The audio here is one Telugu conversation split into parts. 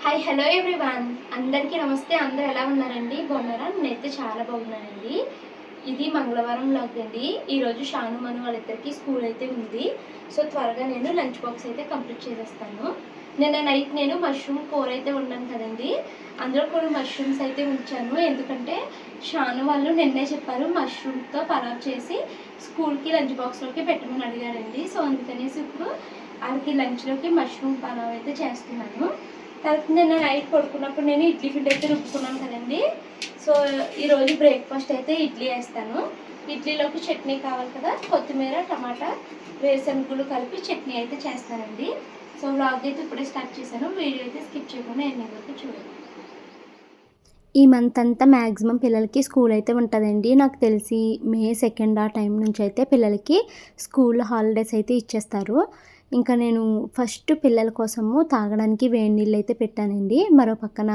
హాయ్ హలో ఎవ్రీవన్, అందరికీ నమస్తే. అందరూ ఎలా ఉన్నారండి? బాగున్నారా? నేనైతే చాలా బాగున్నానండి. ఇది మంగళవారం వ్లాగ్ అండి. ఈరోజు షాను మను వాళ్ళిద్దరికి స్కూల్ అయితే ఉంది. సో త్వరగా నేను లంచ్ బాక్స్ అయితే కంప్లీట్ చేసేస్తాను. నిన్న నైట్ నేను మష్రూమ్ కూర అయితే వండాను కదండి, అందులో కొన్ని మష్రూమ్స్ అయితే ఉంచాను. ఎందుకంటే షాను వాళ్ళు నిన్నే చెప్పారు మష్రూమ్తో పలావ్ చేసి స్కూల్కి లంచ్ బాక్స్లోకి పెట్టమని అడిగారండి. సో అందుకనేసి ఇప్పుడు వాళ్ళకి లంచ్లోకి మష్రూమ్ పలావ్ అయితే చేస్తున్నాను. తర్వాత నిన్న నైట్ పడుకున్నప్పుడు నేను ఇడ్లీ పిండి అయితే రుబ్బుకున్నాను కదండి. సో ఈరోజు బ్రేక్ఫాస్ట్ అయితే ఇడ్లీ వేస్తాను. ఇడ్లీలోకి చట్నీ కావాలి కదా, కొత్తిమీర టమాటా వేరుశనగలు కలిపి చట్నీ అయితే చేస్తానండి. సో వ్లాగ్ అయితే ఇప్పుడే స్టార్ట్ చేశాను. వీడియో అయితే స్కిప్ చేయకుండా ఎండింగ్ వరకు చూడండి. ఈ మంత్ అంతా మ్యాక్సిమం పిల్లలకి స్కూల్ అయితే ఉంటుందండి. నాకు తెలిసి మే 2 ఆ టైం నుంచి అయితే పిల్లలకి స్కూల్ హాలిడేస్ అయితే ఇచ్చేస్తారు. ఇంకా నేను ఫస్ట్ పిల్లల కోసము తాగడానికి వేడి నీళ్ళు అయితే పెట్టానండి. మరో పక్కన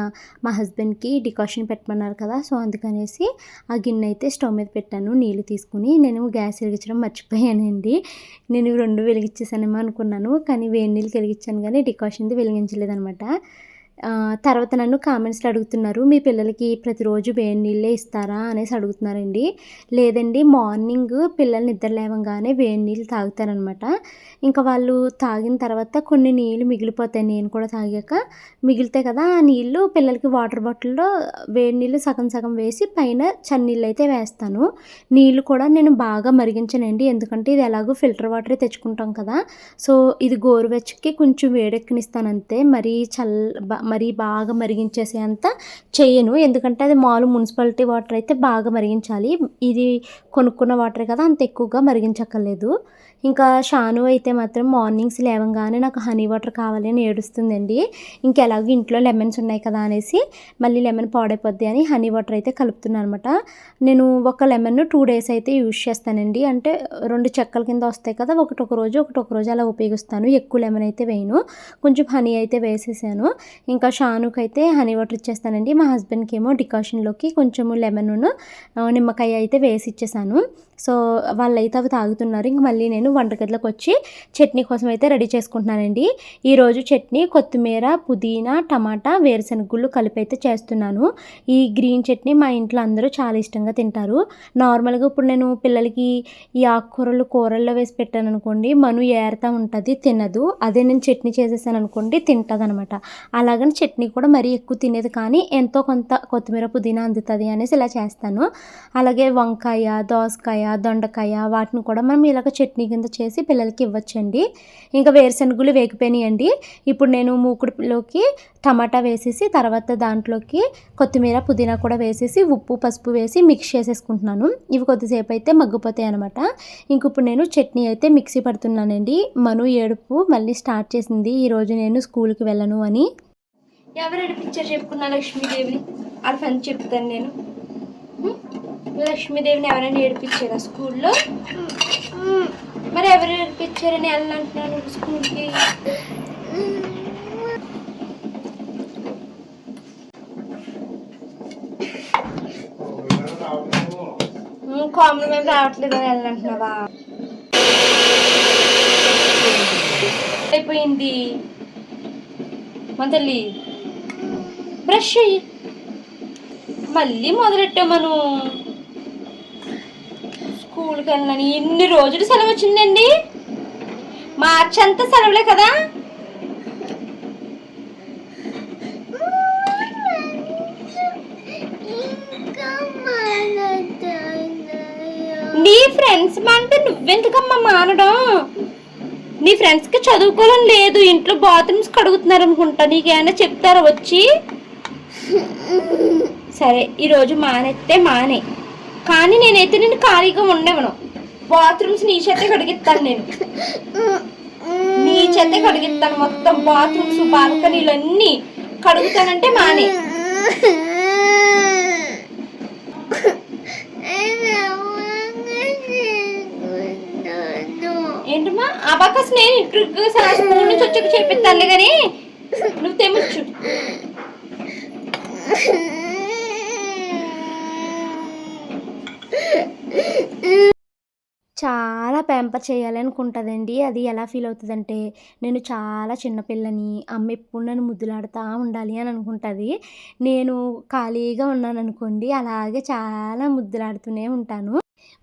మా హస్బెండ్కి డికాషన్ పెట్టమన్నారు కదా, సో అందుకనేసి ఆ గిన్నె అయితే స్టవ్ మీద పెట్టాను. నీళ్ళు తీసుకుని నేను గ్యాస్ వెలిగించడం మర్చిపోయానండి. నేను 2 వెలిగించేసానేమో అనుకున్నాను, కానీ వేడి నీళ్ళు వెలిగించాను కానీ డికాషన్ది వెలిగించలేదనమాట. తర్వాత నన్ను కామెంట్స్లో అడుగుతున్నారు, మీ పిల్లలకి ప్రతిరోజు వేడి నీళ్ళే ఇస్తారా అనేసి అడుగుతున్నారండి. లేదండి, మార్నింగ్ పిల్లలు నిద్ర లేవగానే వేడి నీళ్ళు తాగుతారనమాట. ఇంకా వాళ్ళు తాగిన తర్వాత కొన్ని నీళ్ళు మిగిలిపోతాయి. నేను కూడా తాగాక మిగిలితే కదా, ఆ నీళ్ళు పిల్లలకి వాటర్ బాటిల్లో వేడి నీళ్ళు సగం సగం వేసి పైన చన్నీళ్ళు అయితే వేస్తాను. నీళ్ళు కూడా నేను బాగా మరిగించనండి, ఎందుకంటే ఇది ఎలాగో ఫిల్టర్ వాటరే తెచ్చుకుంటాం కదా. సో ఇది గోరువెచ్చకి కొంచెం వేడెక్కనిస్తాను అంతే. మరీ బాగా మరిగించేసే అంత చెయ్యను, ఎందుకంటే అది మున్సిపాలిటీ వాటర్ అయితే బాగా మరిగించాలి. ఇది కొనుక్కున్న వాటర్ కదా, అంత ఎక్కువగా మరిగించక్కర్లేదు. ఇంకా షాను అయితే మాత్రం మార్నింగ్స్ లేవగానే నాకు హనీ వాటర్ కావాలి అని ఏడుస్తుందండి. ఇంకెలాగో ఇంట్లో లెమన్స్ ఉన్నాయి కదా అనేసి మళ్ళీ లెమన్ పాడైపోద్ది అని హనీ వాటర్ అయితే కలుపుతున్నాను అనమాట. నేను ఒక లెమన్ 2 days అయితే యూజ్ చేస్తానండి. అంటే 2 చెక్కల కింద వస్తాయి కదా, ఒకటి ఒక రోజు అలా ఉపయోగిస్తాను. ఎక్కువ లెమన్ అయితే వేయను, కొంచెం హనీ అయితే వేసేసాను. ఇంకా షానుకి అయితే హనీ వాటర్ ఇచ్చేస్తానండి. మా హస్బెండ్కి ఏమో డికాషన్లోకి కొంచెము లెమన్ను నిమ్మకాయ అయితే వేసి ఇచ్చేసాను. సో వాళ్ళైతే అవి తాగుతున్నారు. ఇంక మళ్ళీ నేను వంటగదిలోకి వచ్చి చట్నీ కోసం అయితే రెడీ చేసుకుంటున్నానండి. ఈరోజు చట్నీ కొత్తిమీర, పుదీనా, టమాటా, వేరుశనగుళ్ళు కలిపి అయితే చేస్తున్నాను. ఈ గ్రీన్ చట్నీ మా ఇంట్లో అందరూ చాలా ఇష్టంగా తింటారు. నార్మల్గా ఇప్పుడు నేను పిల్లలకి ఈ ఆకుకూరలు కూరల్లో వేసి పెట్టాను అనుకోండి, మను ఏరుతూ ఉంటుంది, తినదు. అదే నేను చట్నీ చేసేసాను అనుకోండి, తింటుంది అనమాట. అలాగని చట్నీ కూడా మరీ ఎక్కువ తినేది కానీ ఎంతో కొంత కొత్తిమీర పుదీనా అందుతుంది అనేసి ఇలా చేస్తాను. అలాగే వంకాయ, దోసకాయ, దొండకాయ వాటిని కూడా మనం ఇలాగ చట్నీ కింద చేసి పిల్లలకి ఇవ్వచ్చండి. ఇంకా వేరుశనగులు వేగిపోయినాయండి. ఇప్పుడు నేను మూకుడులోకి టమాటా వేసేసి తర్వాత దాంట్లోకి కొత్తిమీర పుదీనా కూడా వేసేసి ఉప్పు పసుపు వేసి మిక్స్ చేసేసుకుంటున్నాను. ఇవి కొద్దిసేపు అయితే మగ్గిపోతాయి అనమాట. ఇంక ఇప్పుడు నేను చట్నీ అయితే మిక్సీ పడుతున్నానండి. మను ఏడుపు మళ్ళీ స్టార్ట్ చేసింది, ఈరోజు నేను స్కూల్కి వెళ్ళను అని. ఎవరైనా పిక్చర్ చెప్పుకున్నా లక్ష్మీదేవిని వాళ్ళ పని చెప్తాను నేను. లక్ష్మీదేవిని ఎవరైనా ఏడిపించారా స్కూల్లో? మరి ఎవరు ఏడిపించారని వెళ్ళాలంటున్నాను స్కూల్కి? కామన్ మేము రావట్లేదు అని వెళ్ళంటున్నావా? అయిపోయింది మన తల్లి, బ్రష్ అయ్యి మళ్ళీ మొదలెట్టాం. మనం స్కూల్కి వెళ్ళని ఇన్ని రోజులు సెలవు వచ్చిందండి. మార్చి అంతా సెలవులే కదా. నీ ఫ్రెండ్స్ అంటే నువ్వెందుకమ్మా మానడం? నీ ఫ్రెండ్స్కి చదువుకోవాలని లేదు, ఇంట్లో బాత్రూమ్స్ కడుగుతున్నారు అనుకుంటా. నీకేమైనా చెప్తారా వచ్చి? సరే ఈరోజు మానేస్తే మానే, కానీ నేనైతే నేను ఖాళీగా ఉండేవను. బాత్రూమ్స్ నీ చేతే కడిగిస్తాను, నేను నీ చేతే కడిగిస్తాను. మొత్తం బాత్రూమ్స్ బాల్కనీలు అన్నీ కడుగుతానంటే మానే. ఏంటమ్మా అబాకస్? నేను ఇంటికి స్కూల్ నుంచి వచ్చాక చేపిస్తానులే, కానీ నువ్వు తెమ్మొచ్చు. చాలా ప్యాంపర్ చేయాలి అనుకుంటుందండి. అది ఎలా ఫీల్ అవుతుందంటే, నేను చాలా చిన్నపిల్లని, అమ్మ ఎప్పుడు నన్ను ముద్దులాడుతూ ఉండాలి అని అనుకుంటుంది. నేను ఖాళీగా ఉన్నాననుకోండి, అలాగే చాలా ముద్దులాడుతూనే ఉంటాను.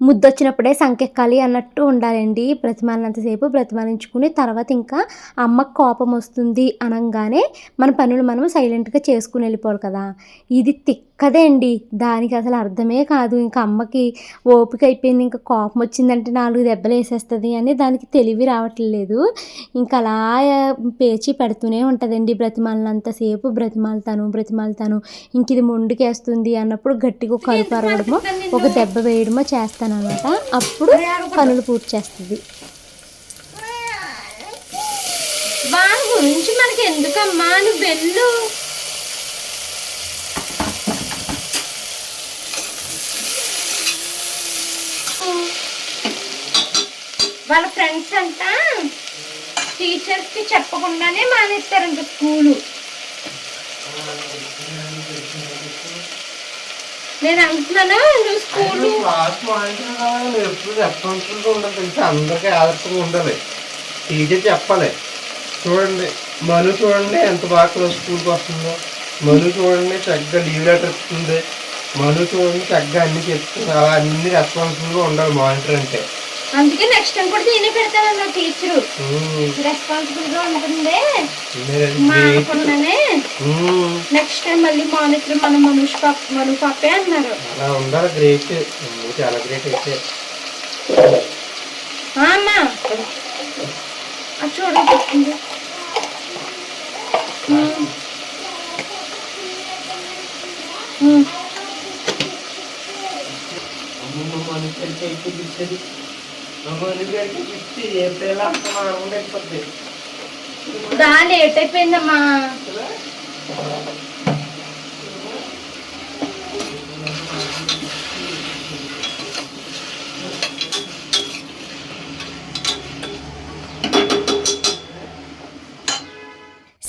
ముద్దొచ్చినప్పుడే సంకెక్కాలి అన్నట్టు ఉండాలండి. బ్రతిమాలినంతసేపు బ్రతిమాలించుకుని తర్వాత ఇంకా అమ్మకి కోపం వస్తుంది అనంగానే మన పనులు మనం సైలెంట్‌గా చేసుకొని వెళ్ళిపోవాలి కదా! ఇది తిక్కదే అండి. దానికి అసలు అర్థమే కాదు. ఇంకా అమ్మకి ఓపిక అయిపోయింది. ఇంకా కోపం వచ్చిందంటే 4 దెబ్బలేసేస్తది అని దానికి తెలివి రావట్లేదు. ఇంకా అలా పేచీ పెడుతూనే ఉంటదండి. బ్రతిమాలినంతసేపు బ్రతిమాలుతాను. ఇంక ఇది మొండికేస్తుంది అన్నప్పుడు గట్టిగా ఒక అరుపు అరవడమో, ఒక దెబ్బ వేయడమో చేస్తాననమాట. అప్పుడు పనులు పూర్తి చేస్తది. వాని గురించి మనకి ఎందుకమ్మా, నువ్వు వెళ్ళు. వాళ్ళ ఫ్రెండ్స్ అంట టీచర్స్కి చెప్పకుండానే మానేస్తారంట స్కూలు. నేను అంటున్నాను నువ్వు స్కూల్ ఎప్పుడు రెస్పాన్సిబుల్గా ఉండాలి తెలుసా, అందరికీ ఆదర్శంగా ఉండాలి. టీచర్ చెప్పాలి. చూడండి మను చూడండి ఎంత బాగా స్కూల్కి వస్తుందో, మను చూడండి చక్కగా లీవ్ లెటర్ ఇస్తుంది, మను చూడండి చక్కగా అన్ని చెప్తుంది. అలా అన్ని రెస్పాన్సిబుల్గా ఉండాలి మానిటర్ అంటే. అందుకే నెక్స్ట్ టైం కూడా దీన్ని పెడతానన్న టీచరు రెస్పాన్సిబుల్ గా ఉంటుంది మానకుండానే. నెక్స్ట్ టైం మళ్ళీ మానిటర్ మన మను పాపే అన్నారు. అలా ఉండాలి. గ్రేట్, చాలా గ్రేట్ అయితే. అమ్మా అది చూడండి చెప్తుంది. దా లేట్ అయిపోయిందమ్మా.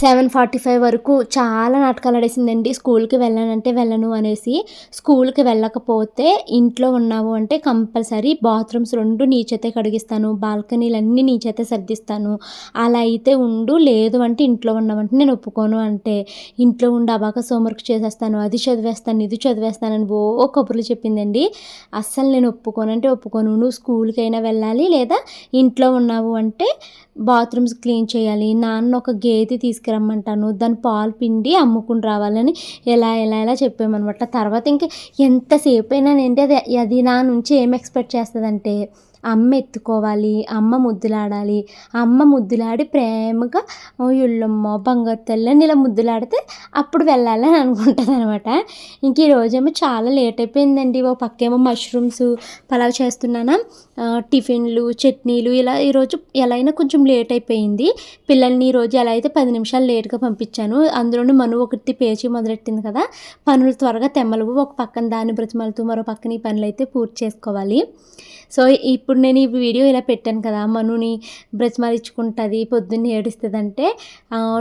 7:45 వరకు చాలా నాటకాలు ఆడేసిందండి. స్కూల్కి వెళ్ళానంటే వెళ్ళను అనేసి. స్కూల్కి వెళ్ళకపోతే ఇంట్లో ఉన్నావు అంటే కంపల్సరీ బాత్రూమ్స్ 2 నీ చేతే కడిగిస్తాను, బాల్కనీలన్నీ నీ చేతే సర్దిస్తాను, అలా అయితే ఉండు, లేదు అంటే ఇంట్లో ఉన్నావంటే నేను ఒప్పుకోను అంటే ఇంట్లో ఉండి అబాకస్ హోంవర్క్ చేసేస్తాను, అది చదివేస్తాను, ఇది చదివేస్తానని ఓ కబుర్లు చెప్పిందండి. అస్సలు నేను ఒప్పుకోను అంటే ఒప్పుకోను. నువ్వు స్కూల్కైనా వెళ్ళాలి, లేదా ఇంట్లో ఉన్నావు అంటే బాత్రూమ్స్ క్లీన్ చేయాలి, నాన్న ఒక గేదె తీసుకురమ్మంటాను, దాని పాలు పిండి అమ్ముకుని రావాలని ఎలా చెప్పామన్నమాట. తర్వాత ఇంక ఎంతసేపు అయినానంటే అది నా నుంచి ఏం ఎక్స్పెక్ట్ చేస్తుందంటే అమ్మ ఎత్తుకోవాలి, అమ్మ ముద్దులాడాలి, అమ్మ ముద్దులాడి ప్రేమగా ఇళ్ళమ్మ బంగారు తల్లని ఇలా ముద్దులాడితే అప్పుడు వెళ్ళాలని అనుకుంటుంది అనమాట. ఇంక ఈరోజేమో చాలా లేట్ అయిపోయిందండి. ఓ పక్కేమో మష్రూమ్స్ పలావ్ చేస్తున్నాను, టిఫిన్లు చట్నీలు ఇలా ఈరోజు ఎలా అయినా కొంచెం లేట్ అయిపోయింది. పిల్లల్ని ఈరోజు ఎలా అయితే 10 నిమిషాలు లేట్గా పంపించాను. అందులోని మను ఒకటి పేచి మొదలెట్టింది కదా, పనులు త్వరగా తెమ్మలవు. ఒక పక్కన దాన్ని బ్రతిమలుతూ మరో పక్కన ఈ పనులు అయితే పూర్తి చేసుకోవాలి. సో ఇప్పుడు నేను ఈ వీడియో ఇలా పెట్టాను కదా, మనుని బ్రతిమలించుకుంటుంది, పొద్దున్నే ఏడుస్తుందంటే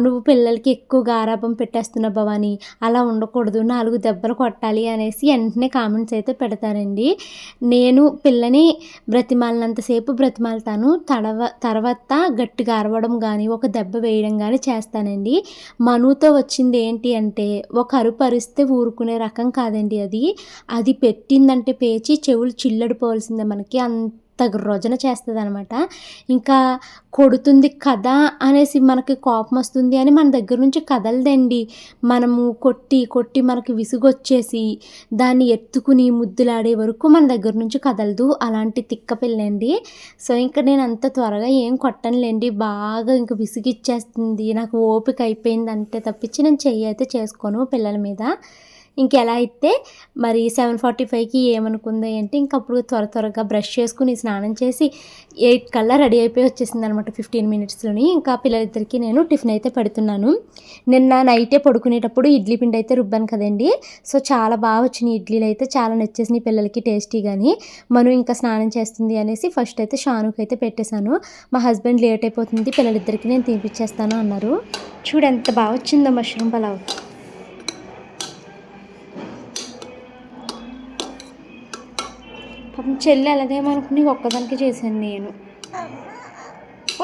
నువ్వు పిల్లలకి ఎక్కువ గారాబం పెట్టేస్తున్నావు భవాని, అలా ఉండకూడదు, 4 దెబ్బలు కొట్టాలి అనేసి వెంటనే కామెంట్స్ అయితే పెడతారండి. నేను పిల్లని బ్రతిమాలినంతసేపు బ్రతిమాలుతాను, తర్వాత గట్టిగా అరవడం కానీ ఒక దెబ్బ వేయడం కానీ చేస్తానండి. మనుతో వచ్చింది ఏంటి అంటే ఒక అరుపు అరిస్తే ఊరుకునే రకం కాదండి. అది పెట్టిందంటే పేచి చెవులు చిల్లడిపోవాల్సిందే మనకి, అంత రోజన చేస్తుంది అనమాట. ఇంకా కొడుతుంది కదా అనేసి మనకి కోపం వస్తుంది అని మన దగ్గర నుంచి కదలదండి. మనము కొట్టి మనకి విసుగొచ్చేసి దాన్ని ఎత్తుకుని ముద్దులాడే వరకు మన దగ్గర నుంచి కదలదు. అలాంటి తిక్క పిల్లండి. సో ఇంకా నేను అంత త్వరగా ఏం కొట్టనులేండి, బాగా ఇంకా విసిగిచ్చేస్తుంది, నాకు ఓపిక అయిపోయింది అంతే తప్పించి నేను చెయ్యి అయితే చేసుకోను పిల్లల మీద. ఇంకెలా అయితే మరి 7:45కి ఏమనుకుంది అంటే ఇంకప్పుడు త్వరగా బ్రష్ చేసుకుని స్నానం చేసి 8 కల్లా రెడీ అయిపోయి వచ్చేసింది అనమాట 15 మినిట్స్లోని. ఇంకా పిల్లలిద్దరికీ నేను టిఫిన్ అయితే పెడుతున్నాను. నిన్న నైటే పడుకునేటప్పుడు ఇడ్లీ పిండి అయితే రుబ్బాను కదండి. సో చాలా బాగా వచ్చినాయి ఇడ్లీలు అయితే, చాలా నచ్చేసినాయి పిల్లలకి టేస్టీ కానీ. మనం ఇంకా స్నానం చేస్తుంది అనేసి ఫస్ట్ అయితే షానుకి అయితే పెట్టేశాను. మా హస్బెండ్ లేట్ అయిపోతుంది, పిల్లలిద్దరికీ నేను తినిపించేస్తాను అన్నారు. చూడు ఎంత బాగా వచ్చిందో మష్రూమ్ పలావ్. పాపం చెల్లి అలాగేమనుకుని ఒక్కదానికి చేశాను నేను.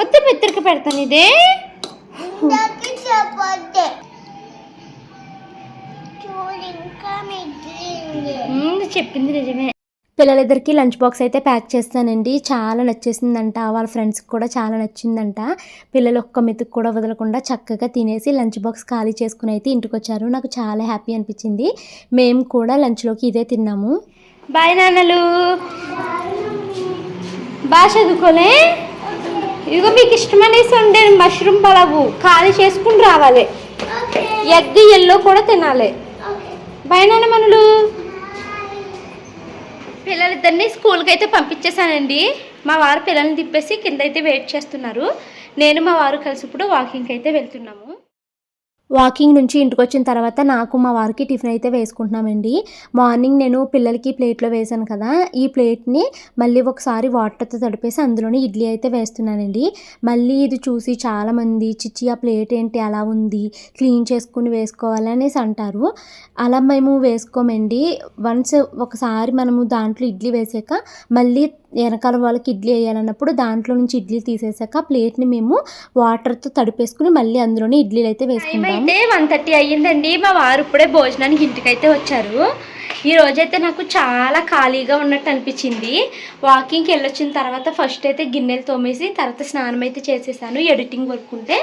వద్దు పెద్దరికి పెడతాను ఇదే చెప్పింది నిజమే. పిల్లలిద్దరికి లంచ్ బాక్స్ అయితే ప్యాక్ చేస్తానండి. చాలా నచ్చేసిందంట, వాళ్ళ ఫ్రెండ్స్కి కూడా చాలా నచ్చిందంట. పిల్లలు ఒక్క మెతుకు కూడా వదలకుండా చక్కగా తినేసి లంచ్ బాక్స్ ఖాళీ చేసుకుని అయితే ఇంటికి వచ్చారు. నాకు చాలా హ్యాపీ అనిపించింది. మేము కూడా లంచ్లోకి ఇదే తిన్నాము. బాయ్ నాన్నలు, బాగా చదువుకోలే. ఇదిగో మీకు ఇష్టమనేసి ఉండే మష్రూమ్ పలావు ఖాళీ చేసుకుని రావాలి. ఎగ్ ఎల్లో కూడా తినాలి. బాయ్ నాన్న మనులు. పిల్లలిద్దరిని స్కూల్కి అయితే పంపించేశానండి. మా వారు పిల్లల్ని తిప్పేసి కింద అయితే వెయిట్ చేస్తున్నారు. నేను మా వారు కలిసి ఇప్పుడు వాకింగ్కి అయితే వెళ్తున్నాము. వాకింగ్ నుంచి ఇంటికి వచ్చిన తర్వాత నాకు మా వారికి టిఫిన్ అయితే వేసుకుంటున్నామండి. మార్నింగ్ నేను పిల్లలకి ప్లేట్లో వేసాను కదా, ఈ ప్లేట్ని మళ్ళీ ఒకసారి వాటర్తో తడిపేసి అందులోనే ఇడ్లీ అయితే వేస్తున్నానండి. మళ్ళీ ఇది చూసి చాలామంది చిచ్చి ఆ ప్లేట్ ఏంటి అలా ఉంది, క్లీన్ చేసుకుని వేసుకోవాలి అనేసి అంటారు. అలా మేము వేసుకోమండి. వన్స్ ఒకసారి మనము దాంట్లో ఇడ్లీ వేసాక మళ్ళీ వెనకాల వాళ్ళకి ఇడ్లీ వేయాలన్నప్పుడు దాంట్లో నుంచి ఇడ్లీ తీసేసాక ప్లేట్ని మేము వాటర్తో తడిపేసుకుని మళ్ళీ అందులోనే ఇడ్లీలు అయితే వేసుకుంటాం. అయితే 1:30 అయ్యిందండి. మా వారు ఇప్పుడే భోజనానికి ఇంటికి అయితే వచ్చారు. ఈ రోజైతే నాకు చాలా ఖాళీగా ఉన్నట్టు అనిపించింది. వాకింగ్కి వెళ్ళొచ్చిన తర్వాత ఫస్ట్ అయితే గిన్నెలు తోమేసి తర్వాత స్నానం అయితే చేసేసాను. ఎడిటింగ్ వర్క్ ఉంటే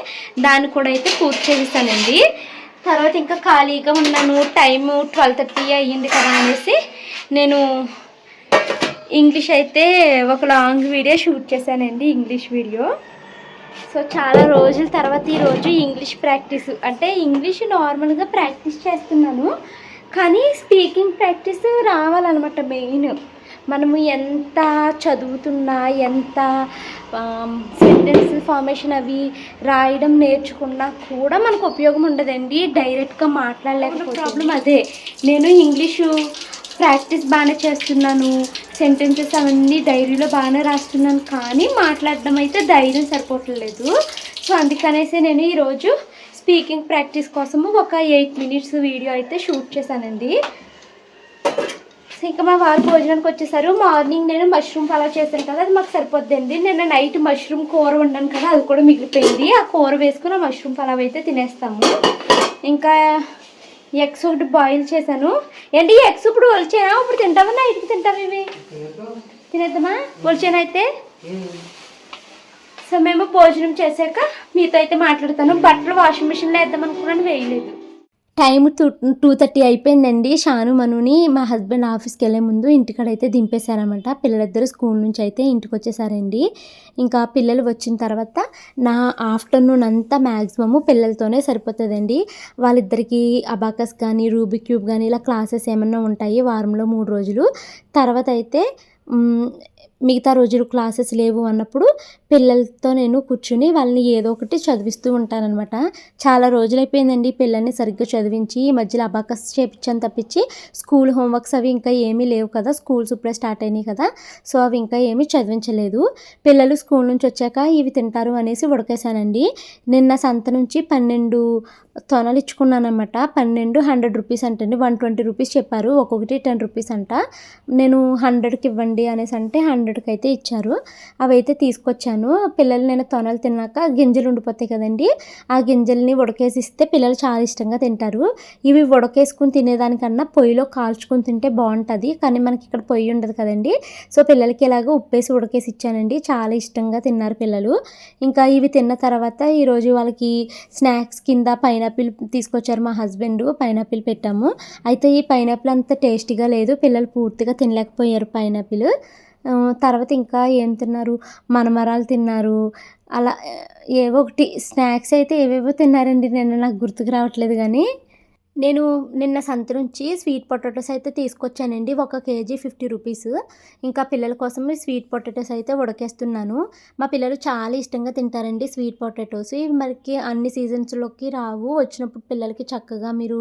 దాన్ని కూడా అయితే పూర్తి చేసేసానండి. తర్వాత ఇంకా ఖాళీగా ఉన్నాను. టైము 12:30 అయ్యింది కదా అనేసి నేను ఇంగ్లీష్ అయితే ఒక లాంగ్ వీడియో షూట్ చేశానండి, ఇంగ్లీష్ వీడియో. సో చాలా రోజుల తర్వాత ఈరోజు ఇంగ్లీష్ ప్రాక్టీస్ అంటే ఇంగ్లీష్ నార్మల్గా ప్రాక్టీస్ చేస్తున్నాను, కానీ స్పీకింగ్ ప్రాక్టీస్ రావాలన్నమాట. మెయిన్ మనము ఎంత చదువుతున్నా, ఎంత సెంటెన్స్ ఫార్మేషన్ అవి రాయడం నేర్చుకున్నా కూడా మనకు ఉపయోగం ఉండదండి డైరెక్ట్గా మాట్లాడలేకపోతే. ప్రాబ్లం అదే. నేను ఇంగ్లీషు ప్రాక్టీస్ బాగానే చేస్తున్నాను, సెంటెన్సెస్ అవన్నీ డైరీలో బాగానే రాస్తున్నాను, కానీ మాట్లాడడం అయితే ధైర్యం సరిపోవట్లేదు. సో అందుకనేసి నేను ఈరోజు స్పీకింగ్ ప్రాక్టీస్ కోసము ఒక 8 minutes వీడియో అయితే షూట్ చేశానండి. ఇంకా మా వారు భోజనానికి వచ్చేసారు. మార్నింగ్ నేను మష్రూమ్ పలావ్ చేశాను కదా, అది మాకు సరిపోద్దండి. నేను నైట్ మష్రూమ్ కూర వండాను కదా, అది కూడా మిగిలిపోయింది. ఆ కూర వేసుకుని ఆ మష్రూమ్ పలావ్ అయితే తినేస్తాము. ఇంకా ఎగ్స్ ఒకటి బాయిల్ చేశాను. ఏంటి ఎగ్స్ ఇప్పుడు ఒలిచేనా? ఇప్పుడు తింటావా, నైట్కి తింటావా? ఇవి తినేద్దామా ఒలిచేనా అయితే? సో మేము భోజనం చేశాక మీతో అయితే మాట్లాడతాను. బట్టలు వాషింగ్ మిషన్లో వేద్దాం అనుకున్నాను, వేయలేదు. టైం 2:30 అయిపోయిందండి. షాను మనుని మా హస్బెండ్ ఆఫీస్కి వెళ్ళే ముందు ఇంటికాడైతే దింపేశారనమాట. పిల్లలిద్దరూ స్కూల్ నుంచి అయితే ఇంటికి వచ్చేసారండి. ఇంకా పిల్లలు వచ్చిన తర్వాత నా ఆఫ్టర్నూన్ అంతా మ్యాక్సిమము పిల్లలతోనే సరిపోతుందండి. వాళ్ళిద్దరికీ అబాకస్ కానీ రూబిక్ క్యూబ్ కానీ ఇలా క్లాసెస్ ఏమన్నా ఉంటాయి వారంలో 3 రోజులు. తర్వాత అయితే మిగతా రోజులు క్లాసెస్ లేవు అన్నప్పుడు పిల్లలతో నేను కూర్చుని వాళ్ళని ఏదో ఒకటి చదివిస్తూ ఉంటానన్నమాట. చాలా రోజులైపోయిందండి పిల్లల్ని సరిగ్గా చదివించి. ఈ మధ్యలో అబాకస్ చేపించాను తప్పించి స్కూల్ హోంవర్క్స్ అవి ఇంకా ఏమీ లేవు కదా, స్కూల్స్ ఇప్పుడే స్టార్ట్ అయినాయి కదా, సో అవి ఇంకా ఏమీ చదివించలేదు. పిల్లలు స్కూల్ నుంచి వచ్చాక ఇవి తింటారు అనేసి ఉడకేశానండి. నిన్న సంత నుంచి 12 తొనలు ఇచ్చుకున్నాను అనమాట. 12 100 రూపీస్ అంటండి. 120 రూపీస్ చెప్పారు, ఒక్కొక్కటి 10 రూపీస్ అంట. నేను 100కి ఇవ్వండి అనేసి అంటే 100కి అయితే ఇచ్చారు. అవి అయితే తీసుకొచ్చాను. పిల్లలు నేను తొనలు తిన్నాక గింజలు ఉండిపోతాయి కదండి, ఆ గింజల్ని ఉడకేసి ఇస్తే పిల్లలు చాలా ఇష్టంగా తింటారు. ఇవి ఉడకేసుకుని తినేదానికన్నా పొయ్యిలో కాల్చుకుని తింటే బాగుంటుంది, కానీ మనకి ఇక్కడ పొయ్యి ఉండదు కదండి. సో పిల్లలకి ఇలాగ ఉప్పేసి ఉడకేసి ఇచ్చానండి. చాలా ఇష్టంగా తిన్నారు పిల్లలు. ఇంకా ఇవి తిన్న తర్వాత ఈరోజు వాళ్ళకి స్నాక్స్ కింద పైనాపిల్ తీసుకొచ్చారు మా హస్బెండ్. పైనాపిల్ పెట్టాము. అయితే ఈ పైనాపిల్ అంత టేస్టీగా లేదు, పిల్లలు పూర్తిగా తినలేకపోయారు పైనాపిల్. తర్వాత ఇంకా ఏం తిన్నారు, మనమరాలు తిన్నారు. అలా ఏవో ఒకటి స్నాక్స్ అయితే ఏవేవో తిన్నారండి. నేను నాకు గుర్తుకు రావట్లేదు, కానీ నేను నిన్న సంత నుంచి స్వీట్ పొటాటోస్ అయితే తీసుకొచ్చానండి. 1 కేజీ 50 రూపీస్. ఇంకా పిల్లల కోసం స్వీట్ పొటాటోస్ అయితే ఉడకేస్తున్నాను. మా పిల్లలు చాలా ఇష్టంగా తింటారండి స్వీట్ పొటాటోస్. ఇవి మనకి అన్ని సీజన్స్లోకి రావు, వచ్చినప్పుడు పిల్లలకి చక్కగా మీరు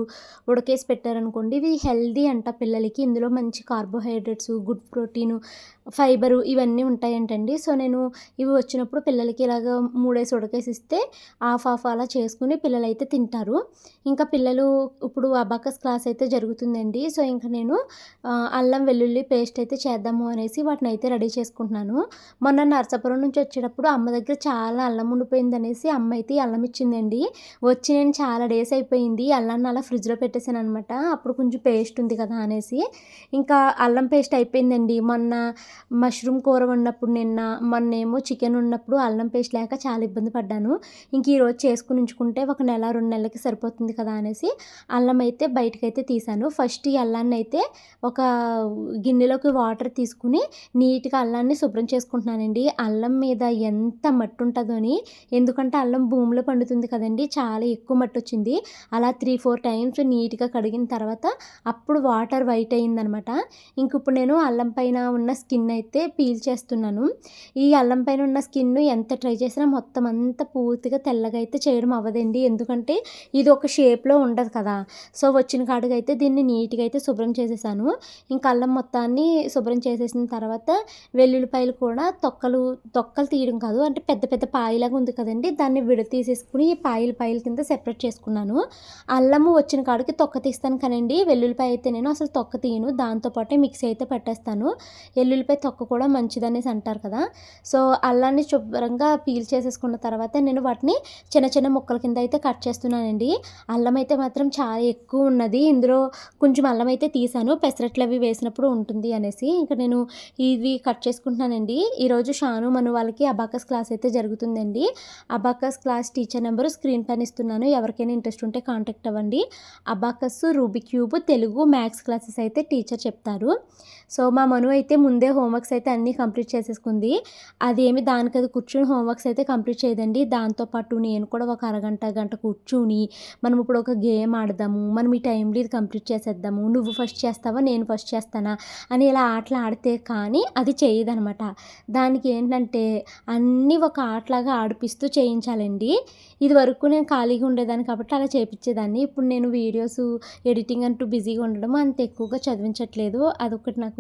ఉడకేసి పెట్టారనుకోండి. ఇవి హెల్దీ అంట పిల్లలకి. ఇందులో మంచి కార్బోహైడ్రేట్స్, గుడ్ ప్రోటీను, ఫైబరు ఇవన్నీ ఉంటాయంటండి. సో నేను ఇవి వచ్చినప్పుడు పిల్లలకి ఇలాగ 3 ఉడకేసి ఇస్తే హాఫ్ అలా చేసుకుని పిల్లలు అయితే తింటారు. ఇంకా పిల్లలు ఇప్పుడు అబాకస్ క్లాస్ అయితే జరుగుతుందండి. సో, ఇంక నేను అల్లం వెల్లుల్లి పేస్ట్ అయితే చేద్దాము అనేసి వాటిని అయితే రెడీ చేసుకుంటున్నాను. మొన్న నరసాపురం నుంచి వచ్చేటప్పుడు అమ్మ దగ్గర చాలా అల్లం ఉండిపోయిందనేసి అమ్మ అయితే అల్లం ఇచ్చిందండి. వచ్చి నేను చాలా డేస్ అయిపోయింది. అల్లాన్ని అలా ఫ్రిడ్జ్‌లో పెట్టేసాననమాట. అప్పుడు కొంచెం పేస్ట్ ఉంది కదా అనేసి. ఇంకా అల్లం పేస్ట్ అయిపోయిందండి. మొన్న మష్రూమ్ కూర వండినప్పుడు మొన్నేమో చికెన్ ఉన్నప్పుడు అల్లం పేస్ట్ లేక చాలా ఇబ్బంది పడ్డాను. ఇంక ఈరోజు చేసుకుని ఉంచుకుంటే ఒక నెల 2 నెలలకి సరిపోతుంది కదా అనేసి అల్లం అయితే బయటకైతే తీసాను. ఫస్ట్ ఈ అల్లాన్ని అయితే ఒక గిన్నెలోకి వాటర్ తీసుకుని నీట్‌గా అల్లాన్ని శుభ్రం చేసుకుంటున్నానండి. అల్లం మీద ఎంత మట్టి ఉంటదోని, ఎందుకంటే అల్లం భూమిలో పండుతుంది కదండీ! చాలా ఎక్కువ మట్టి వచ్చింది. అలా 3, 4 టైమ్స్ నీట్‌గా కడిగిన తర్వాత అప్పుడు వాటర్ వైట్ అయిందనమాట. ఇంక ఇప్పుడు నేను అల్లం పైన ఉన్న స్కిన్ అయితే పీల్ చేస్తున్నాను. ఈ అల్లం పైన ఉన్న స్కిన్ ఎంత ట్రై చేసినా మొత్తం అంతా పూర్తిగా తెల్లగా అయితే చేయడం అవ్వదండి. ఎందుకంటే ఇది ఒక షేప్‌లో ఉండదు కదా! సో, వచ్చిన కాడికైతే దీన్ని నీట్‌గా అయితే శుభ్రం చేసేసాను. ఇంక అల్లం మొత్తాన్ని శుభ్రం చేసేసిన తర్వాత వెల్లుల్లిపాయలు కూడా తొక్కలు తీయడం కాదు, అంటే పెద్ద పెద్ద పాయలాగా ఉంది కదండీ! దాన్ని విడతీసేసుకుని పాయలు కింద సెపరేట్ చేసుకున్నాను. అల్లము వచ్చిన కాడికి తొక్క తీస్తాను కానండి, వెల్లుల్లిపాయ అయితే నేను అసలు తొక్క తీయను. దాంతో పాటే మిక్సీ అయితే పెట్టేస్తాను. ఎల్లుల్లిపాయ తొక్క కూడా మంచిదనేసి అంటారు కదా! సో, అల్లాన్ని శుభ్రంగా పీల్ చేసేసుకున్న తర్వాత నేను వాటిని చిన్న చిన్న ముక్కల కింద అయితే కట్ చేస్తున్నానండి. అల్లం అయితే మాత్రం చాలా ఎక్కువ ఉన్నది. ఇందులో కొంచెం అల్లం అయితే తీసాను, పెసరట్లు అవి వేసినప్పుడు ఉంటుంది అనేసి. ఇంకా నేను ఇవి కట్ చేసుకుంటున్నానండి. ఈరోజు షాను మను వాళ్ళకి అబాకస్ క్లాస్ అయితే జరుగుతుందండి. Abacus class teacher number screen పైన ఇస్తున్నాను. ఎవరికైనా ఇంట్రెస్ట్ ఉంటే కాంటాక్ట్ అవ్వండి. Abacus, Rubik cube, Telugu, maths classes అయితే టీచర్ చెప్తారు. సో, మా మను అయితే ముందే హోంవర్క్స్ అయితే అన్నీ కంప్లీట్ చేసేసుకుంది. అదేమి దానికది కూర్చొని హోంవర్క్స్ అయితే కంప్లీట్ చేయదండి. దాంతోపాటు నేను కూడా ఒక అరగంట, గంట కూర్చుని మనం ఇప్పుడు ఒక గేమ్ ఆడదాము, మనం ఈ టైంలో ఇది కంప్లీట్ చేసేద్దాము, నువ్వు ఫస్ట్ చేస్తావా నేను ఫస్ట్ చేస్తానా అని ఇలా ఆటలు ఆడితే కానీ అది చేయదనమాట. దానికి ఏంటంటే అన్నీ ఒక ఆటలాగా ఆడిపిస్తూ చేయించాలండి. ఇది వరకు నేను ఖాళీగా ఉండేదాన్ని కాబట్టి అలా చేయించేదాన్ని. ఇప్పుడు నేను వీడియోస్ ఎడిటింగ్ అంటూ బిజీగా ఉండడం అంత ఎక్కువగా చదివించట్లేదు. అదొకటి నాకు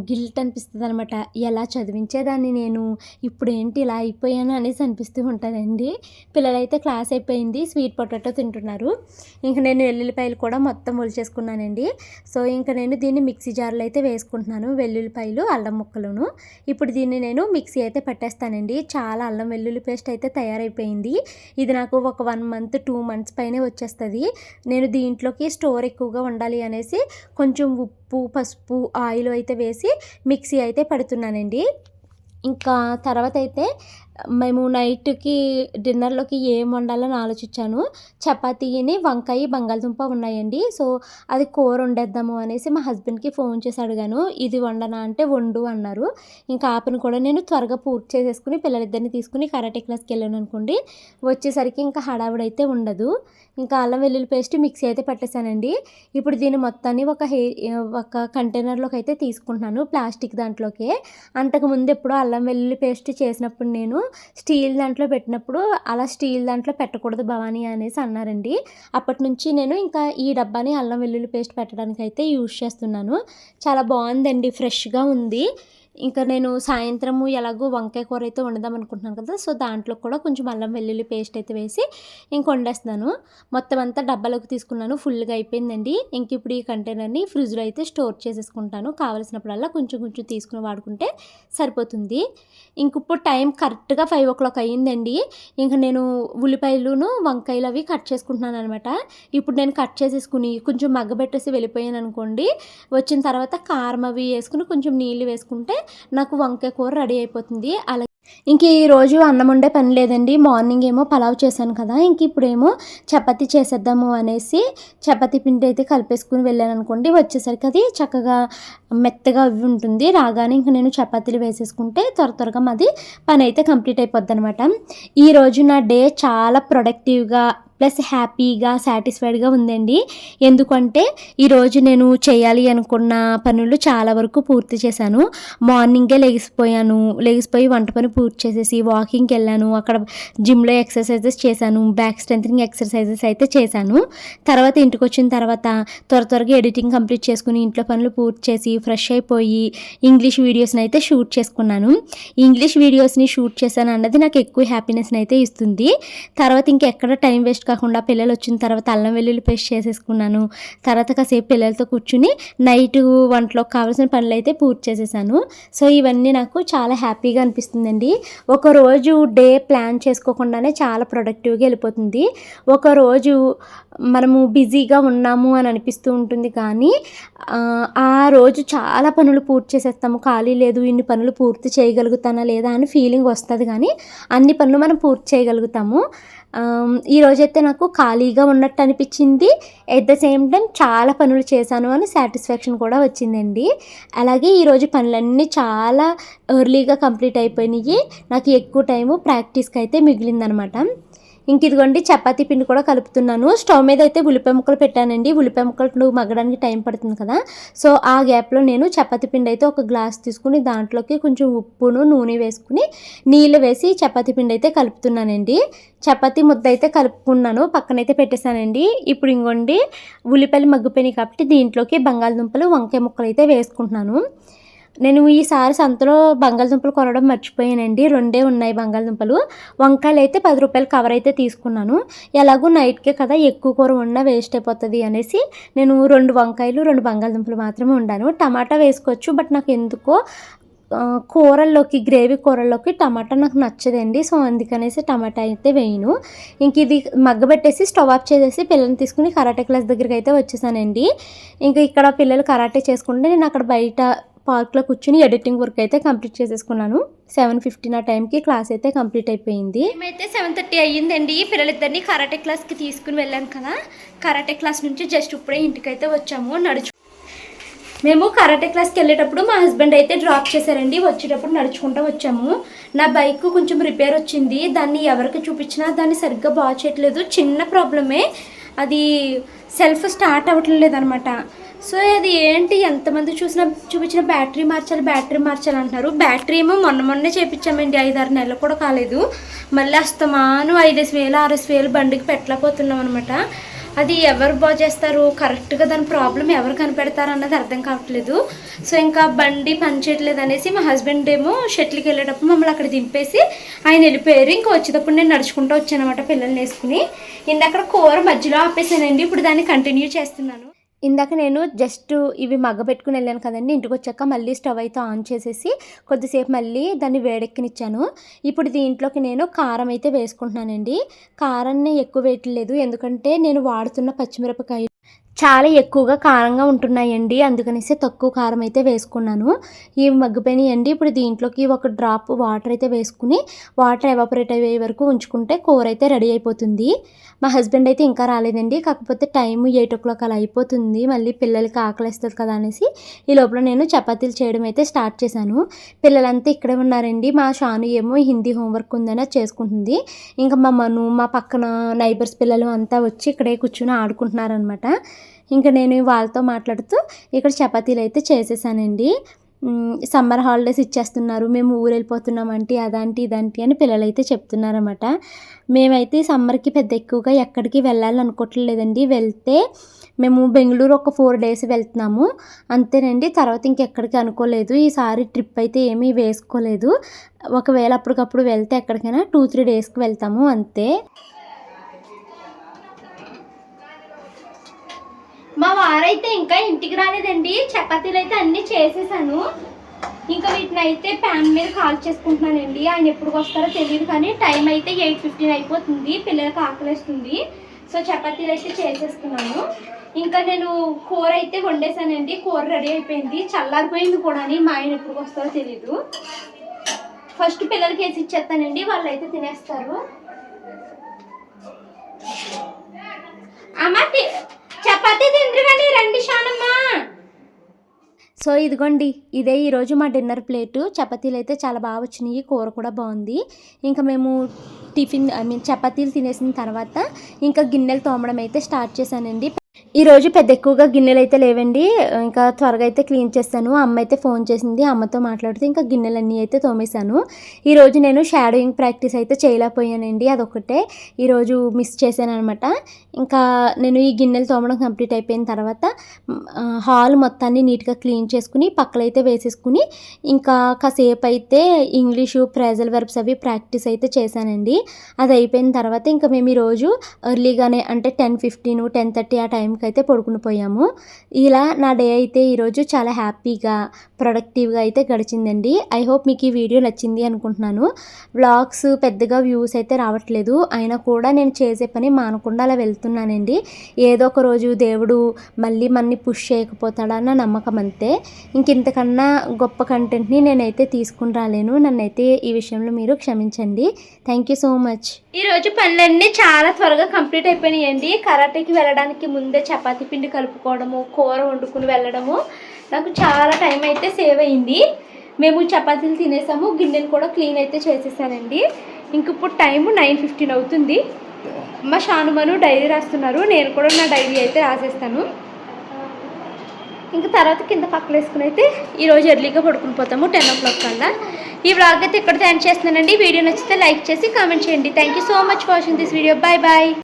గిల్ట్ అనిపిస్తుంది అనమాట. ఎలా చదివించేదాన్ని నేను ఇప్పుడు ఏంటి ఇలా అయిపోయాను అనేసి అనిపిస్తూ ఉంటుందండి. పిల్లలైతే క్లాస్ అయిపోయింది, స్వీట్ పొటాటో తింటున్నారు. ఇంక నేను వెల్లుల్లిపాయలు కూడా మొత్తం ఒలిచేసుకున్నానండి. సో, ఇంక నేను దీన్ని మిక్సీ జార్లో అయితే వేసుకుంటున్నాను, వెల్లుల్లిపాయలు, అల్లం ముక్కలను. ఇప్పుడు దీన్ని నేను మిక్సీ అయితే పెట్టేస్తానండి. చాలా అల్లం వెల్లుల్లి పేస్ట్ అయితే తయారైపోయింది. ఇది నాకు ఒక 1 మంత్ 2 మంత్స్ పైనే వచ్చేస్తుంది. నేను దీంట్లోకి స్టోర్ ఎక్కువగా ఉండాలి అనేసి కొంచెం ఉప్పు, పసుపు, ఆయిల్ అయితే వేసి మిక్సీ అయితే పెడుతున్నానండి. ఇంకా తర్వాత అయితే మేము నైట్కి డిన్నర్లోకి ఏం వండాలని ఆలోచించాను. చపాతీని, వంకాయ, బంగాళదుంప ఉన్నాయండి. సో, అది కూర వండేద్దాము అనేసి మా హస్బెండ్కి ఫోన్ చేసి అడిగాను. ఇది వండనా అంటే వండు అన్నారు. ఇంకా ఆ పని కూడా నేను త్వరగా పూర్తి చేసేసుకుని పిల్లలిద్దరిని తీసుకుని కరాటే క్లాస్కి వెళ్ళాను అనుకోండి. వచ్చేసరికి ఇంకా హడావుడైతే ఉండదు. ఇంకా అల్లం వెల్లుల్లి పేస్ట్ మిక్సీ అయితే పెట్టేశానండి. ఇప్పుడు దీన్ని మొత్తాన్ని ఒక కంటైనర్లోకి అయితే తీసుకుంటున్నాను, ప్లాస్టిక్ దాంట్లోకే. అంతకుముందు ఎప్పుడో అల్లం వెల్లుల్లి పేస్ట్ చేసినప్పుడు నేను స్టీల్ దాంట్లో పెట్టినప్పుడు అలా స్టీల్ దాంట్లో పెట్టకూడదు భవానీ అనేసి అన్నారండి. అప్పటి నుంచి నేను ఇంకా ఈ డబ్బాని అల్లం వెల్లుల్లి పేస్ట్ పెట్టడానికి అయితే యూజ్ చేస్తున్నాను. చాలా బాగుందండి, ఫ్రెష్గా ఉంది. ఇంకా నేను సాయంత్రము ఎలాగో వంకాయ కూర అయితే వండుదాం అనుకుంటున్నాను కదా, సో దాంట్లో కూడా కొంచెం అల్లం వెల్లుల్లి పేస్ట్ అయితే వేసి ఇంక వండేస్తున్నాను. మొత్తం అంతా డబ్బాలోకి తీసుకున్నాను, ఫుల్గా అయిపోయిందండి. ఇంక ఇప్పుడు ఈ కంటైనర్ని ఫ్రిడ్జ్లో అయితే స్టోర్ చేసేసుకుంటాను. కావలసినప్పుడల్లా కొంచెం కొంచెం తీసుకుని వాడుకుంటే సరిపోతుంది. ఇంక ఇప్పుడు టైం కరెక్ట్గా 5 o'clock అయ్యిందండి. ఇంక నేను ఉల్లిపాయలును వంకాయలు అవి కట్ చేసుకుంటున్నాను అనమాట. ఇప్పుడు నేను కట్ చేసేసుకుని కొంచెం మగ్గబెట్టేసి వెళ్ళిపోయాను అనుకోండి, వచ్చిన తర్వాత కారం అవి వేసుకుని కొంచెం నీళ్ళు వేసుకుంటే నాకు వంకాయ కూర రెడీ అయిపోతుంది. అలాగే ఇంక ఈరోజు అన్నం వండే పని లేదండి. మార్నింగ్ ఏమో పలావ్ చేశాను కదా, ఇంక ఇప్పుడేమో చపాతీ చేసేద్దాము అనేసి చపాతీ పిండి అయితే కలిపేసుకుని వెళ్ళాను అనుకోండి. వచ్చేసరికి అది చక్కగా మెత్తగా అవి ఉంటుంది. రాగానే ఇంక నేను చపాతీలు వేసేసుకుంటే త్వరగా మాది పని అయితే కంప్లీట్ అయిపోద్ది అనమాట. ఈరోజు నా డే చాలా ప్రొడక్టివ్గా ప్లస్ హ్యాపీగా, సాటిస్ఫైడ్గా ఉందండి. ఎందుకంటే ఈరోజు నేను చేయాలి అనుకున్న పనులు చాలా వరకు పూర్తి చేశాను. మార్నింగే లెగిసిపోయి వంట పని పూర్తి చేసేసి వాకింగ్కి వెళ్ళాను. అక్కడ జిమ్లో ఎక్సర్సైజెస్ చేశాను, బ్యాక్ స్ట్రెంథనింగ్ ఎక్సర్సైజెస్ అయితే చేశాను. తర్వాత ఇంటికి వచ్చిన తర్వాత త్వరగా ఎడిటింగ్ కంప్లీట్ చేసుకుని ఇంట్లో పనులు పూర్తి చేసి ఫ్రెష్ అయిపోయి ఇంగ్లీష్ వీడియోస్ని అయితే షూట్ చేసుకున్నాను. ఇంగ్లీష్ వీడియోస్ని షూట్ చేశాను అన్నది నాకు ఎక్కువ హ్యాపీనెస్ని అయితే ఇస్తుంది. తర్వాత ఇంకెక్కడ టైం వేస్ట్ కాకుండా పిల్లలు వచ్చిన తర్వాత అల్లం వెల్లుల్లి పేస్ట్ చేసేసుకున్నాను. తర్వాత కాసేపు పిల్లలతో కూర్చుని నైట్ వంటలోకి కావాల్సిన పనులు అయితే పూర్తి చేసేసాను. సో ఇవన్నీ నాకు చాలా హ్యాపీగా అనిపిస్తుందండి. ఒకరోజు డే ప్లాన్ చేసుకోకుండానే చాలా ప్రొడక్టివ్గా వెళ్ళిపోతుంది. ఒకరోజు మనము బిజీగా ఉన్నాము అని అనిపిస్తూ ఉంటుంది, కానీ ఆ రోజు చాలా పనులు పూర్తి చేసేస్తాము. ఖాళీ లేదు, ఇన్ని పనులు పూర్తి చేయగలుగుతానా లేదా అని ఫీలింగ్ వస్తుంది, కానీ అన్ని పనులు మనం పూర్తి చేయగలుగుతాము. ఈరోజైతే నాకు ఖాళీగా ఉన్నట్టు అనిపించింది. ఎట్ ద సేమ్ టైం చాలా పనులు చేశాను అని సాటిస్ఫాక్షన్ కూడా వచ్చిందండి. అలాగే ఈరోజు పనులన్నీ చాలా ఎర్లీగా కంప్లీట్ అయిపోయినాయి. నాకు ఎక్కువ టైము ప్రాక్టీస్కి అయితే మిగిలిందనమాట. ఇంక ఇదిగోండి చపాతీ పిండి కూడా కలుపుతున్నాను. స్టవ్ మీద అయితే ఉల్లిపాయ ముక్కలు పెట్టానండి. ఉల్లిపాయ ముక్కలు మగ్గడానికి టైం పడుతుంది కదా, సో ఆ గ్యాప్లో నేను చపాతీ పిండి అయితే ఒక గ్లాస్ తీసుకుని దాంట్లోకి కొంచెం ఉప్పును నూనె వేసుకుని నీళ్ళు వేసి చపాతీ పిండి అయితే కలుపుతున్నానండి. చపాతీ ముద్ద అయితే కలుపుకున్నాను, పక్కనైతే పెట్టేశానండి. ఇప్పుడు ఇంకోండి ఉల్లిపాయలు మగ్గిపోయినాయి కాబట్టి దీంట్లోకి బంగాళదుంపలు వంకాయ ముక్కలు అయితే వేసుకుంటున్నాను. నేను ఈసారి సంతలో బంగాళదుంపలు కొనడం మర్చిపోయానండి. 2 ఉన్నాయి బంగాళదుంపలు. వంకాయలు అయితే 10 రూపాయలు కవర్ అయితే తీసుకున్నాను. ఎలాగో నైట్కే కదా, ఎక్కువ కూర ఉన్నా వేస్ట్ అయిపోతుంది అనేసి నేను 2 వంకాయలు 2 బంగాళదుంపలు మాత్రమే వండాను. టమాటా వేసుకోవచ్చు, బట్ నాకు ఎందుకో కూరల్లోకి గ్రేవీ కూరల్లోకి టమాటా నాకు నచ్చదండి. సో అందుకనేసి టమాటా అయితే వేయను. ఇంక ఇది మగ్గబెట్టేసి స్టవ్ ఆఫ్ చేసేసి పిల్లల్ని తీసుకుని కరాటే క్లాస్ దగ్గరికి అయితే వచ్చేసానండి. ఇంకా ఇక్కడ పిల్లలు కరాటే చేసుకుంటే నేను అక్కడ బయట పార్క్లో కూర్చుని ఎడిటింగ్ వర్క్ అయితే కంప్లీట్ చేసేసుకున్నాను. 7:15 ఆ టైంకి క్లాస్ అయితే కంప్లీట్ అయిపోయింది. మేమైతే 7:30 అయ్యిందండి. పిల్లలిద్దరిని కరాటే క్లాస్కి తీసుకుని వెళ్ళాను కదా, కరాటే క్లాస్ నుంచి జస్ట్ ఇప్పుడే ఇంటికైతే వచ్చాము. మేము కరాటే క్లాస్కి వెళ్ళేటప్పుడు మా హస్బెండ్ అయితే డ్రాప్ చేశారండి. వచ్చేటప్పుడు నడుచుకుంటూ వచ్చాము. నా బైక్ కొంచెం రిపేర్ వచ్చింది. దాన్ని ఎవరికి చూపించినా దాన్ని సరిగ్గా బాగు చేయట్లేదు. చిన్న ప్రాబ్లమే, అది సెల్ఫ్ స్టార్ట్ అవ్వట్లేదు లేదనమాట. సో అది ఏంటి, ఎంతమంది చూపించిన బ్యాటరీ మార్చాలి అంటున్నారు. బ్యాటరీ ఏమో మొన్నే చేయించామండి, 5-6 నెలలు కూడా కాలేదు. మళ్ళీ అస్తమాను 5,000 6,000 బండికి పెట్టలేకపోతున్నాం అనమాట. అది ఎవరు బాగు చేస్తారు, కరెక్ట్గా దాని ప్రాబ్లం ఎవరు కనిపెడతారు అన్నది అర్థం కావట్లేదు. సో ఇంకా బండి పనిచేయట్లేదు అనేసి మా హస్బెండ్ ఏమో షటిల్కి వెళ్ళేటప్పుడు మమ్మల్ని అక్కడ దింపేసి ఆయన వెళ్ళిపోయారు. ఇంకా వచ్చేటప్పుడు నేను నడుచుకుంటూ వచ్చాను అనమాట పిల్లల్ని వేసుకుని. ఇందాక కూర మధ్యలో ఆపేసానండి, ఇప్పుడు దాన్ని కంటిన్యూ చేస్తున్నాను. ఇందాక నేను జస్ట్ ఇవి మగ్గబెట్టుకుని వెళ్ళాను కదండి, ఇంటికి వచ్చాక మళ్ళీ స్టవ్ అయితే ఆన్ చేసేసి కొద్దిసేపు మళ్ళీ దాన్ని వేడెక్కనిచ్చాను. ఇప్పుడు దీంట్లోకి నేను కారం అయితే వేసుకుంటున్నానండి. కారాన్ని ఎక్కువ వేయట్లేదు, ఎందుకంటే నేను వాడుతున్న పచ్చిమిరపకాయలు చాలా ఎక్కువగా కారంగా ఉంటున్నాయండి, అందుకనేసి తక్కువ కారం అయితే వేసుకున్నాను. ఇవి మగ్గిపోయినాయండి. ఇప్పుడు దీంట్లోకి ఒక డ్రాప్ వాటర్ అయితే వేసుకుని వాటర్ ఎవాపరేట్ అయ్యే వరకు ఉంచుకుంటే కూర అయితే రెడీ అయిపోతుంది. మా హస్బెండ్ అయితే ఇంకా రాలేదండి, కాకపోతే టైం 8 o'clock అలా అయిపోతుంది. మళ్ళీ పిల్లలకి ఆకలిస్తుంది కదా అనేసి ఈ లోపల నేను చపాతీలు చేయడం అయితే స్టార్ట్ చేశాను. పిల్లలంతా ఇక్కడే ఉన్నారండి. మా షాను ఏమో హిందీ హోంవర్క్ ఉందని చేసుకుంటుంది. ఇంకా మా మను, మా పక్కన నైబర్స్ పిల్లలు అంతా వచ్చి ఇక్కడే కూర్చుని ఆడుకుంటున్నారనమాట. ఇంకా నేను వాళ్ళతో మాట్లాడుతూ ఇక్కడ చపాతీలు అయితే చేసేసానండి. సమ్మర్ హాలిడేస్ ఇచ్చేస్తున్నారు, మేము ఊరు వెళ్ళిపోతున్నామంటే అదంటి ఇదంటి అని పిల్లలు అయితే చెప్తున్నారన్నమాట. మేమైతే సమ్మర్కి పెద్ద ఎక్కువగా ఎక్కడికి వెళ్ళాలనుకోవట్లేదండి. వెళ్తే మేము బెంగళూరు ఒక 4 days వెళ్తున్నాము అంతేనండి. తర్వాత ఇంకెక్కడికి అనుకోలేదు. ఈసారి ట్రిప్ అయితే ఏమీ వేసుకోలేదు. ఒకవేళ అప్పటికప్పుడు వెళ్తే ఎక్కడికైనా 2-3 daysకి వెళ్తాము అంతే. మా వారైతే ఇంకా ఇంటికి రాలేదండి. చపాతీలు అయితే అన్నీ చేసేసాను. ఇంకా వీటిని అయితే ప్యాన్ మీద కాల్ చేసుకుంటున్నానండి. ఆయన ఎప్పుడు వస్తారో తెలియదు, కానీ టైం అయితే 8:15 అయిపోతుంది. పిల్లలకి ఆకలిస్తుంది. సో చపాతీలు అయితే చేసేస్తున్నాను. ఇంకా నేను కూర అయితే వండేసానండి. కూర రెడీ అయిపోయింది, చల్లారిపోయింది కూడా. మా ఆయన ఎప్పుడు వస్తారో తెలీదు. ఫస్ట్ పిల్లలకి వేసి ఇచ్చేస్తానండి, వాళ్ళు అయితే తినేస్తారు. అమ్మ చపాతీ తిండ్రు రండి షానమ్మ. సో ఇదిగోండి, ఇదే ఈరోజు మా డిన్నర్ ప్లేటు. చపాతీలు అయితే చాలా బాగా వచ్చినాయి, కూర కూడా బాగుంది. ఇంకా మేము చపాతీలు తినేసిన తర్వాత ఇంకా గిన్నెలు తోమడం అయితే స్టార్ట్ చేశానండి. ఈరోజు పెద్ద ఎక్కువగా గిన్నెలు అయితే లేవండి, ఇంకా త్వరగా అయితే క్లీన్ చేస్తాను. అమ్మ అయితే ఫోన్ చేసింది, అమ్మతో మాట్లాడుతూ ఇంకా గిన్నెలన్నీ అయితే తోమేశాను. ఈరోజు నేను షాడోయింగ్ ప్రాక్టీస్ అయితే చేయలేకపోయానండి, అదొకటే ఈరోజు మిస్ చేశాను అనమాట. ఇంకా నేను ఈ గిన్నెలు తోమడం కంప్లీట్ అయిపోయిన తర్వాత హాల్ మొత్తాన్ని నీట్గా క్లీన్ చేసుకుని పక్కలైతే వేసేసుకుని ఇంకా కాసేపు అయితే ఇంగ్లీషు ప్రేజల్ వర్బ్స్ అవి ప్రాక్టీస్ అయితే చేశానండి. అది అయిపోయిన తర్వాత ఇంకా మేము ఈరోజు ఎర్లీగానే అంటే 10:15, 10:30 ఆ టైంకి అయితే పడుకుని పోయాము. ఇలా నా డే అయితే ఈరోజు చాలా హ్యాపీగా ప్రొడక్టివ్గా అయితే గడిచిందండి. ఐ హోప్ మీకు ఈ వీడియో నచ్చింది అనుకుంటున్నాను. వ్లాగ్స్ పెద్దగా వ్యూస్ అయితే రావట్లేదు, అయినా కూడా నేను చేసే పని మానకుండా అలా వెళ్తున్నానండి. ఏదో ఒక రోజు దేవుడు మళ్ళీ మనని పుష్ చేయకపోతాడన్న నమ్మకం అంతే. ఇంతకన్నా గొప్ప కంటెంట్ని నేనైతే తీసుకుని రాలేను, నన్నైతే ఈ విషయంలో మీరు క్షమించండి. Thank you so much. ఈరోజు పనులన్నీ చాలా త్వరగా కంప్లీట్ అయిపోయినాయండి. కరాటేకి వెళ్ళడానికి ముందే చపాతీ పిండి కలుపుకోవడము, కూర వండుకుని వెళ్ళడము, నాకు చాలా టైం అయితే సేవ్ అయింది. మేము చపాతీలు తినేసాము, గిన్నెలు కూడా క్లీన్ అయితే చేసేసానండి. ఇంక ఇప్పుడు టైము 9:15 అవుతుంది. మా షానుమను డైరీ రాస్తున్నారు, నేను కూడా నా డైరీ అయితే రాసేస్తాను. ఇంకా తర్వాత కింద పక్కన వేసుకుని అయితే ఈరోజు ఎర్లీగా పడుకుని పోతాము 10 o'clock కల్లా. ఈ వ్లాగ్ అయితే ఇక్కడ ఎండ్ చేస్తున్నానండి. వీడియో నచ్చితే లైక్ చేసి కామెంట్ చేయండి. Thank you so much for watching this video. Bye bye.